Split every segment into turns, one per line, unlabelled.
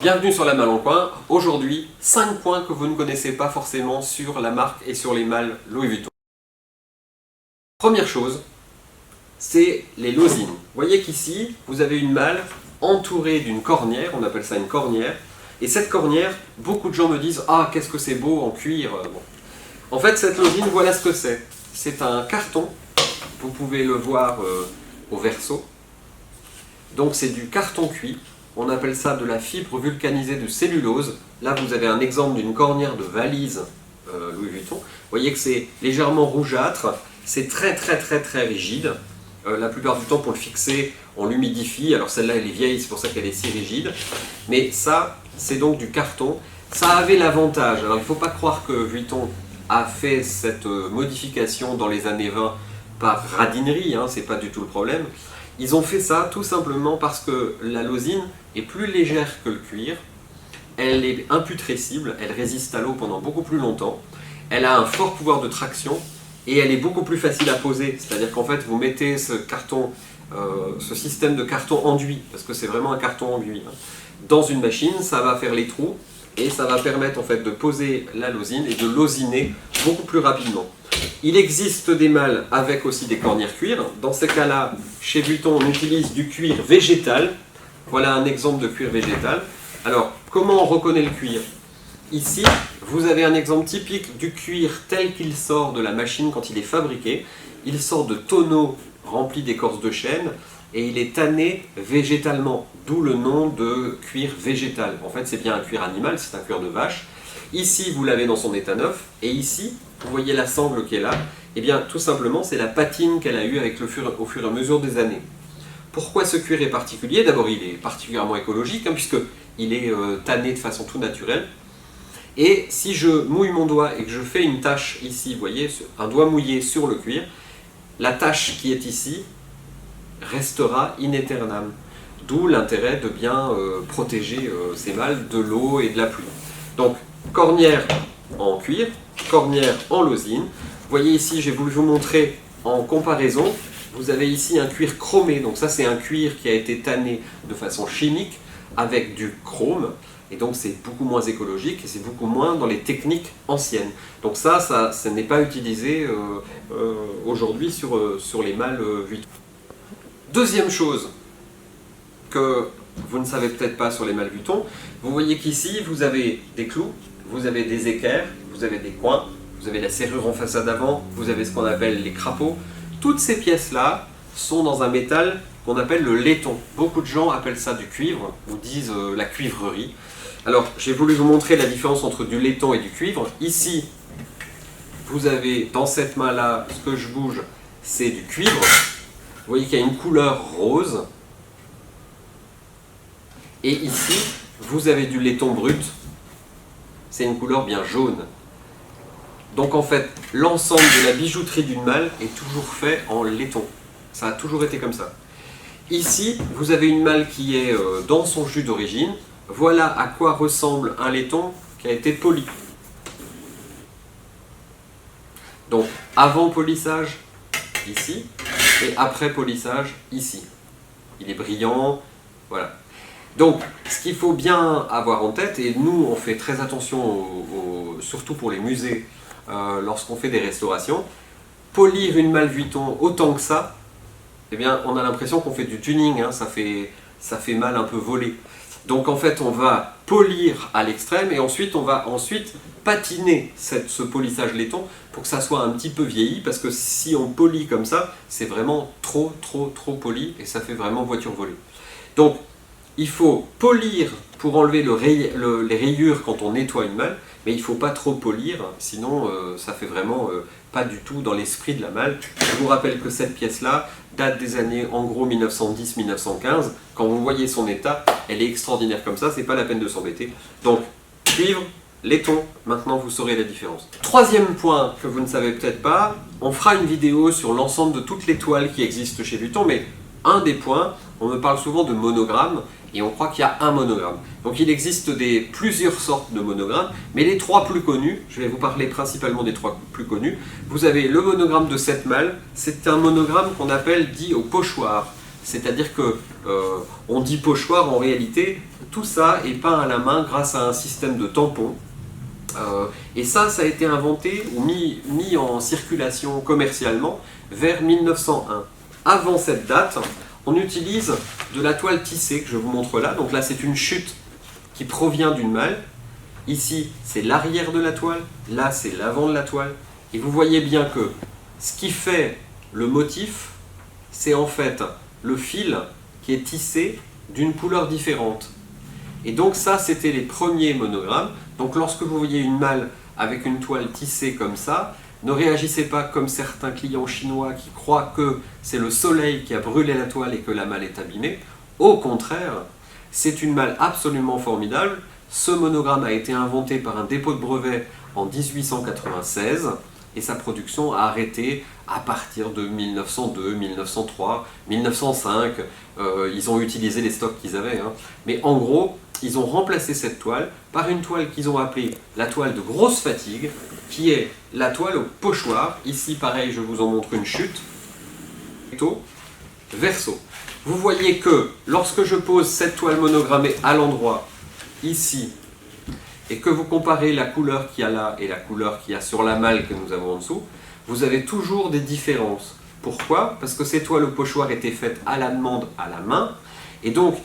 Bienvenue sur la Malle en Coin. Aujourd'hui, 5 points que vous ne connaissez pas forcément sur la marque et sur les malles Louis Vuitton. Première chose, c'est les losines. Vous voyez qu'ici, vous avez une malle entourée d'une cornière, on appelle ça une cornière. Et cette cornière, beaucoup de gens me disent « Ah, qu'est-ce que c'est beau en cuir !» Bon. En fait, cette losine, voilà ce que c'est. C'est un carton, vous pouvez le voir au verso. Donc c'est du carton cuit. On appelle ça de la fibre vulcanisée de cellulose. Là, vous avez un exemple d'une cornière de valise Louis Vuitton. Vous voyez que c'est légèrement rougeâtre. C'est très rigide. La plupart du temps, pour le fixer, on l'humidifie. Alors celle-là, elle est vieille, c'est pour ça qu'elle est si rigide. Mais ça, c'est donc du carton. Ça avait l'avantage. Alors il ne faut pas croire que Vuitton a fait cette modification dans les années 20 par radinerie, hein, c'est pas du tout le problème. Ils ont fait ça tout simplement parce que la losine est plus légère que le cuir, elle est imputrescible, elle résiste à l'eau pendant beaucoup plus longtemps, elle a un fort pouvoir de traction et elle est beaucoup plus facile à poser. C'est-à-dire qu'en fait, vous mettez ce carton, ce système de carton enduit, parce que c'est vraiment un carton enduit, hein, dans une machine, ça va faire les trous et ça va permettre en fait de poser la losine et de losiner beaucoup plus rapidement. Il existe des malles avec aussi des cornières cuir. Dans ces cas-là, chez Vuitton, on utilise du cuir végétal. Voilà un exemple de cuir végétal. Alors, comment on reconnaît le cuir? Ici, vous avez un exemple typique du cuir tel qu'il sort de la machine quand il est fabriqué. Il sort de tonneaux remplis d'écorce de chêne et il est tanné végétalement, d'où le nom de cuir végétal. En fait, c'est bien un cuir animal, c'est un cuir de vache. Ici, vous l'avez dans son état neuf, et ici, vous voyez la sangle qui est là, et bien tout simplement, c'est la patine qu'elle a eue avec au fur et à mesure des années. Pourquoi ce cuir est particulier? D'abord, il est particulièrement écologique, hein, puisqu'il est tanné de façon tout naturelle. Et si je mouille mon doigt et que je fais une tache ici, vous voyez, un doigt mouillé sur le cuir, la tache qui est ici restera in aeternam. D'où l'intérêt de bien protéger ces malles de l'eau et de la pluie. Donc, cornière en cuir, cornière en losine. Vous voyez ici, j'ai voulu vous montrer en comparaison. Vous avez ici un cuir chromé. Donc ça, c'est un cuir qui a été tanné de façon chimique avec du chrome. Et donc c'est beaucoup moins écologique et c'est beaucoup moins dans les techniques anciennes. Donc ça n'est pas utilisé aujourd'hui sur les malles Vuitton. Deuxième chose que vous ne savez peut-être pas sur les malles Vuitton, vous voyez qu'ici, vous avez des clous, vous avez des équerres, vous avez des coins, vous avez la serrure en façade avant, vous avez ce qu'on appelle les crapauds. Toutes ces pièces-là sont dans un métal qu'on appelle le laiton. Beaucoup de gens appellent ça du cuivre, ou disent la cuivrerie. Alors, j'ai voulu vous montrer la différence entre du laiton et du cuivre. Ici, vous avez, dans cette main-là, ce que je bouge, c'est du cuivre. Vous voyez qu'il y a une couleur rose. Et ici, vous avez du laiton brut. C'est une couleur bien jaune. Donc en fait, l'ensemble de la bijouterie d'une malle est toujours fait en laiton. Ça a toujours été comme ça. Ici, vous avez une malle qui est dans son jus d'origine. Voilà à quoi ressemble un laiton qui a été poli. Donc avant polissage, ici, et après polissage, ici. Il est brillant, voilà. Donc, ce qu'il faut bien avoir en tête, et nous on fait très attention, surtout pour les musées, lorsqu'on fait des restaurations, polir une malle Vuitton autant que ça, eh bien on a l'impression qu'on fait du tuning, hein, ça fait mal un peu volé. Donc en fait on va polir à l'extrême et ensuite on va patiner ce polissage laiton pour que ça soit un petit peu vieilli, parce que si on polit comme ça, c'est vraiment trop poli et ça fait vraiment voiture volée. Donc il faut polir pour enlever les rayures quand on nettoie une malle, mais il ne faut pas trop polir, sinon ça fait vraiment pas du tout dans l'esprit de la malle. Je vous rappelle que cette pièce-là date des années en gros 1910-1915. Quand vous voyez son état, elle est extraordinaire comme ça, c'est pas la peine de s'embêter. Donc, cuivre, laiton, maintenant vous saurez la différence. Troisième point que vous ne savez peut-être pas, on fera une vidéo sur l'ensemble de toutes les toiles qui existent chez Vuitton, mais un des points, on me parle souvent de monogramme, et on croit qu'il y a un monogramme. Donc il existe plusieurs sortes de monogrammes, mais les trois plus connus, je vais vous parler principalement des trois plus connus. Vous avez le monogramme de cette malle, c'est un monogramme qu'on appelle dit au pochoir. C'est-à-dire que on dit pochoir, en réalité, tout ça est peint à la main grâce à un système de tampons. Et ça a été inventé ou mis en circulation commercialement vers 1901. Avant cette date, on utilise de la toile tissée que je vous montre là. Donc là, c'est une chute qui provient d'une malle. Ici, c'est l'arrière de la toile. Là, c'est l'avant de la toile. Et vous voyez bien que ce qui fait le motif, c'est en fait le fil qui est tissé d'une couleur différente. Et donc ça, c'était les premiers monogrammes. Donc lorsque vous voyez une malle avec une toile tissée comme ça, ne réagissez pas comme certains clients chinois qui croient que c'est le soleil qui a brûlé la toile et que la malle est abîmée. Au contraire, c'est une malle absolument formidable. Ce monogramme a été inventé par un dépôt de brevet en 1896 et sa production a arrêté à partir de 1902, 1903, 1905. Ils ont utilisé les stocks qu'ils avaient. Mais en gros, ils ont remplacé cette toile par une toile qu'ils ont appelée la toile de grosse fatigue, qui est la toile au pochoir. Ici, pareil, je vous en montre une chute. Recto, verso. Vous voyez que lorsque je pose cette toile monogrammée à l'endroit, ici, et que vous comparez la couleur qu'il y a là et la couleur qu'il y a sur la malle que nous avons en dessous, vous avez toujours des différences. Pourquoi? Parce que ces toiles au pochoir étaient faites à la demande, à la main, et donc,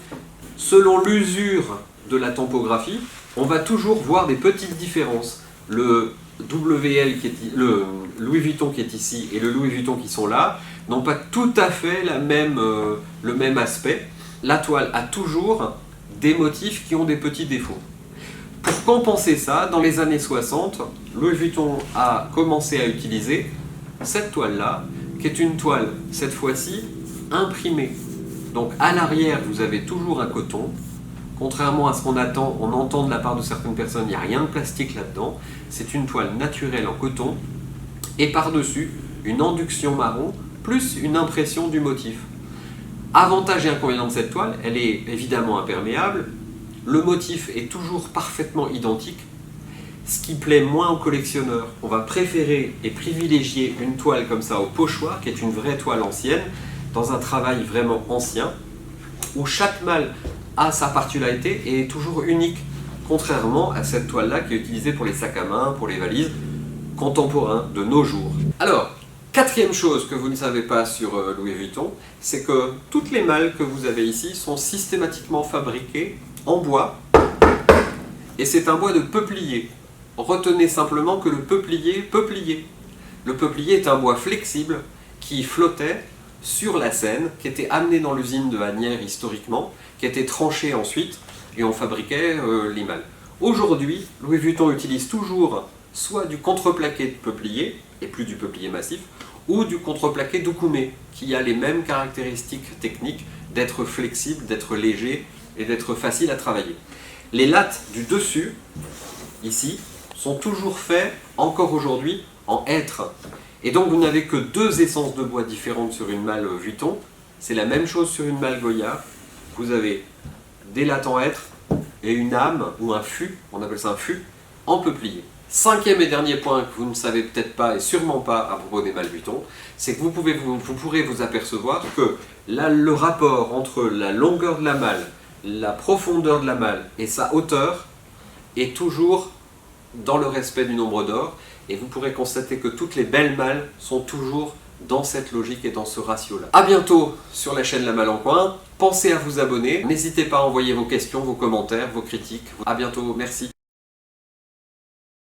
selon l'usure de la tampographie, on va toujours voir des petites différences. Le le Louis Vuitton qui est ici et le Louis Vuitton qui sont là n'ont pas tout à fait le même aspect. La toile a toujours des motifs qui ont des petits défauts. Pour compenser ça, dans les années 60, Louis Vuitton a commencé à utiliser cette toile-là, qui est une toile, cette fois-ci, imprimée. Donc à l'arrière, vous avez toujours un coton. Contrairement à ce qu'on entend de la part de certaines personnes, il n'y a rien de plastique là-dedans. C'est une toile naturelle en coton. Et par-dessus, une induction marron, plus une impression du motif. Avantage et inconvénient de cette toile, elle est évidemment imperméable. Le motif est toujours parfaitement identique. Ce qui plaît moins aux collectionneurs, on va préférer et privilégier une toile comme ça au pochoir, qui est une vraie toile ancienne, dans un travail vraiment ancien, où chaque malle a sa particularité et est toujours unique, contrairement à cette toile-là qui est utilisée pour les sacs à main, pour les valises, contemporains de nos jours. Alors, quatrième chose que vous ne savez pas sur Louis Vuitton, c'est que toutes les malles que vous avez ici sont systématiquement fabriquées en bois, et c'est un bois de peuplier. Retenez simplement que le peuplier peut plier. Le peuplier est un bois flexible qui flottait sur la Seine, qui était amené dans l'usine de Asnières historiquement, qui était tranché ensuite, et on fabriquait les malles. Aujourd'hui, Louis Vuitton utilise toujours soit du contreplaqué de peuplier, et plus du peuplier massif, ou du contreplaqué d'Oukoumé, qui a les mêmes caractéristiques techniques d'être flexible, d'être léger et d'être facile à travailler. Les lattes du dessus, ici, sont toujours faits, encore aujourd'hui, en hêtre. Et donc vous n'avez que deux essences de bois différentes sur une malle Vuitton. C'est la même chose sur une malle Goya. Vous avez des lattes en hêtre et une âme ou un fût, on appelle ça un fût, en peuplier. Cinquième et dernier point que vous ne savez peut-être pas et sûrement pas à propos des malles Vuitton, c'est que vous pourrez vous apercevoir que le rapport entre la longueur de la malle, la profondeur de la malle et sa hauteur est toujours dans le respect du nombre d'or, et vous pourrez constater que toutes les belles malles sont toujours dans cette logique et dans ce ratio-là. A bientôt sur la chaîne La Malle en Coin. Pensez à vous abonner. N'hésitez pas à envoyer vos questions, vos commentaires, vos critiques. A bientôt, merci.